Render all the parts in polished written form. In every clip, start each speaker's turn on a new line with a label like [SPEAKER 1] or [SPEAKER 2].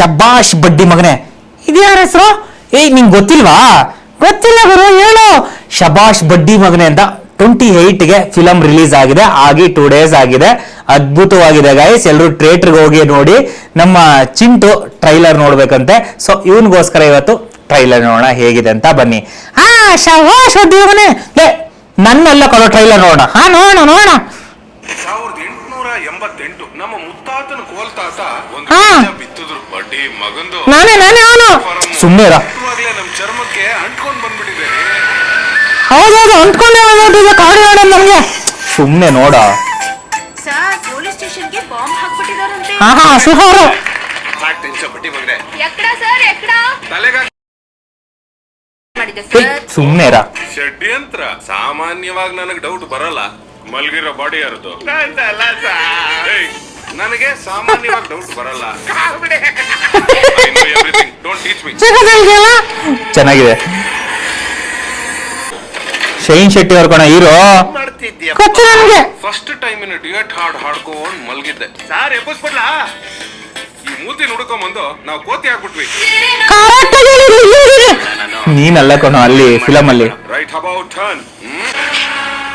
[SPEAKER 1] ಶಬಾಷ್ ಬಡ್ಡಿ ಮಗನೇ. ಇದ್ಯಾರ ಹೆಸರು? ನಿಂಗೆ ಗೊತ್ತಿಲ್ವಾ? ಗೊತ್ತಿಲ್ಲ ಗುರು, ಹೇಳು. ಶಬಾಷ್ ಬಡ್ಡಿ ಮಗನೇ ಅಂತ 28ಗೆ ಫಿಲಂ ರಿಲೀಸ್ ಆಗಿದೆ, ಆಗಿ 2 days ಆಗಿದೆ. ಅದ್ಭುತವಾಗಿದೆ ಗೈಸ್, ಎಲ್ಲರೂ ಥಿಯೇಟರ್ಗೆ ಹೋಗಿ ನೋಡಿ. ನಮ್ಮ ಚಿಂಟು ಟ್ರೈಲರ್ ನೋಡ್ಬೇಕಂತೆ, ಸೊ ಇವನ್ಗೋಸ್ಕರ ಇವತ್ತು ಟ್ರೈಲರ್ ನೋಡೋಣ ಹೇಗಿದೆ ಅಂತ. ಬನ್ನಿ. ಶಬಾಷ್ ಬಡ್ಡಿ ಮಗನೇ. ನನ್ನೆಲ್ಲ ಕೊಡೋ ಟ್ರೈಲರ್ ನೋಡೋಣ. ನೋಡೋಣ.
[SPEAKER 2] 1888 ನಮ್ಮ ಮುತ್ತಾತನ ಕೋಲ್ತಾತ ಒಂದು ಬಿತ್ತಿದ್ರು ಬಡ್ಡಿ ಮಗಂದು.
[SPEAKER 1] ನಾನೇ ಅವನು. ಸುಮ್ಮನೆ
[SPEAKER 2] ನಮ್ ಚರ್ಮಕ್ಕೆ ಅಂಟ್ಕೊಂಡ್ ಬಂದ್ಬಿಟ್ಟಿದೆ.
[SPEAKER 1] ಹೌದೌದು, ಅಂಟ್ಕೊಂಡೆ ಕಾಡಿ ನೋಡ ನಮ್ಗೆ. ಸುಮ್ಮನೆ ನೋಡ.
[SPEAKER 3] ಸರ್, ಪೊಲೀಸ್ ಸ್ಟೇಷನ್ಗೆ ಬಾಂಬ್ ಹಾಕ್ಬಿಟ್ಟಿದಾರಂತೆ.
[SPEAKER 1] ಸುಹಾರು
[SPEAKER 2] ಬಡ್ಡಿ ಮಗನೇ.
[SPEAKER 3] ಎಕ್ಕಡ ಸರ್, ಎಕ್ಕಡ
[SPEAKER 2] ತಲೆಗ
[SPEAKER 3] ಮಾಡಿದೆ ಸರ್.
[SPEAKER 1] ಸುಮ್ಮನೆ
[SPEAKER 2] ಷಡ್ಯಂತ್ರ. ಸಾಮಾನ್ಯವಾಗಿ ನನಗೆ ಡೌಟ್ ಬರಲ್ಲ, ಮಲ್ಗಿರೋ ಬಾಡಿ ಯಾರದು ನನಗೆ ಸಾಮಾನ್ಯವಾಗಿ ಡೌಟ್ ಬರಲ್ಲ.
[SPEAKER 1] ಚೆನ್ನಾಗಿದೆ. ಶೈನ್ ಶೆಟ್ಟಿ ಅವ್ರ ಕಣ ಹೀರೋ.
[SPEAKER 2] ಫಸ್ಟ್ ಟೈಮ್ ಇನ್ ಡ್ಯೂಯೆಟ್ ಹಾಡ್ಕೊಂಡ್ ಮಲ್ಗಿದ್ದೆ. ಸಾರ್ ಎಬ್ಬಿಸ್ಬಿಡ್ಲಾ? ಈ ಮೂತಿ ನುಡ್ಕೊಂಬಂದು ನಾವು ಕೋತಿ ಆಗ್ಬಿಟ್ವಿ.
[SPEAKER 1] ನೀನಲ್ಲ ಕಣ ಅಲ್ಲಿ ಫಿಲಂ ಅಲ್ಲಿ.
[SPEAKER 2] Write about turn.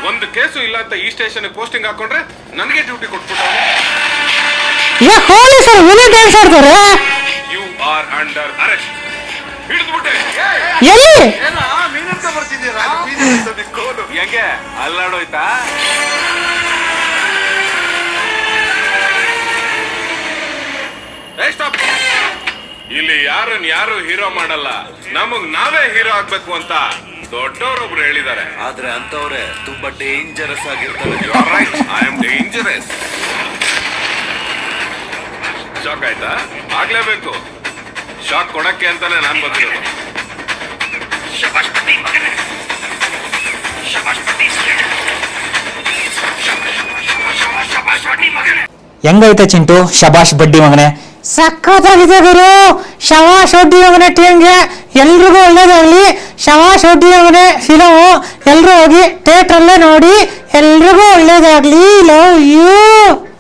[SPEAKER 2] ಒಂದು ಕೇಸು ಇಲ್ಲ ಅಂತ ಈ ಸ್ಟೇಷನ್ ಪೋಸ್ಟಿಂಗ್ ಹಾಕೊಂಡ್ರೆ ನನಗೆ ಡ್ಯೂಟಿ ಕೊಟ್ಬಿಟ್ಟು ಯು ಆರ್ ಅಂಡರ್ ಅರೆಸ್ಟ್. ಹಿಡಿದ್ಬಿಟ್ಟೆ. ಹೆಂಗೆ ಅಲ್ಲಾಡೋಯ್ತಾ? ಇಲ್ಲಿ ಯಾರು ಹೀರೋ ಮಾಡಲ್ಲ, ನಮಗ್ ನಾವೇ ಹೀರೋ ಆಗ್ಬೇಕು ಅಂತ ದೊಡ್ಡವರೊಬ್ರು ಹೇಳಿದ್ದಾರೆ.
[SPEAKER 4] ಆದ್ರೆ ಅಂತವ್ರೆ ತುಂಬಾ ಡೇಂಜರಸ್ ಆಗಿರ್ತಾರೆ.
[SPEAKER 2] I am dangerous. ಶಾಕ್ ಆಯ್ತಾ? ಆಗ್ಲೇಬೇಕು. ಶಾಕ್ ಕೊಡಕ್ಕೆ ಅಂತಾನೆ ನಾನ್ ಬಂದಿರೋದು.
[SPEAKER 1] ಹೆಂಗೈತೆ ಚಿಂಟು ಶಬಾಷ್ ಬಡ್ಡಿ ಮಗನೇ? ಸಖತ್ತಾಗಿದೆ ಗುರು. ಶಬಾಷ್ ಬಡ್ಡಿ ಮಗನೇ ಟೀಮ್ಗೆ ಎಲ್ರಿಗೂ ಒಳ್ಳೇದಾಗ್ಲಿ. ಶಬಾಷ್ ಬಡ್ಡಿ ಮಗನೇ ಫಿಲಮು ಎಲ್ರೂ ಹೋಗಿ ಥಿಯೇಟ್ರಲ್ಲೇ ನೋಡಿ. ಎಲ್ರಿಗೂ ಒಳ್ಳೇದಾಗ್ಲಿ. Love you.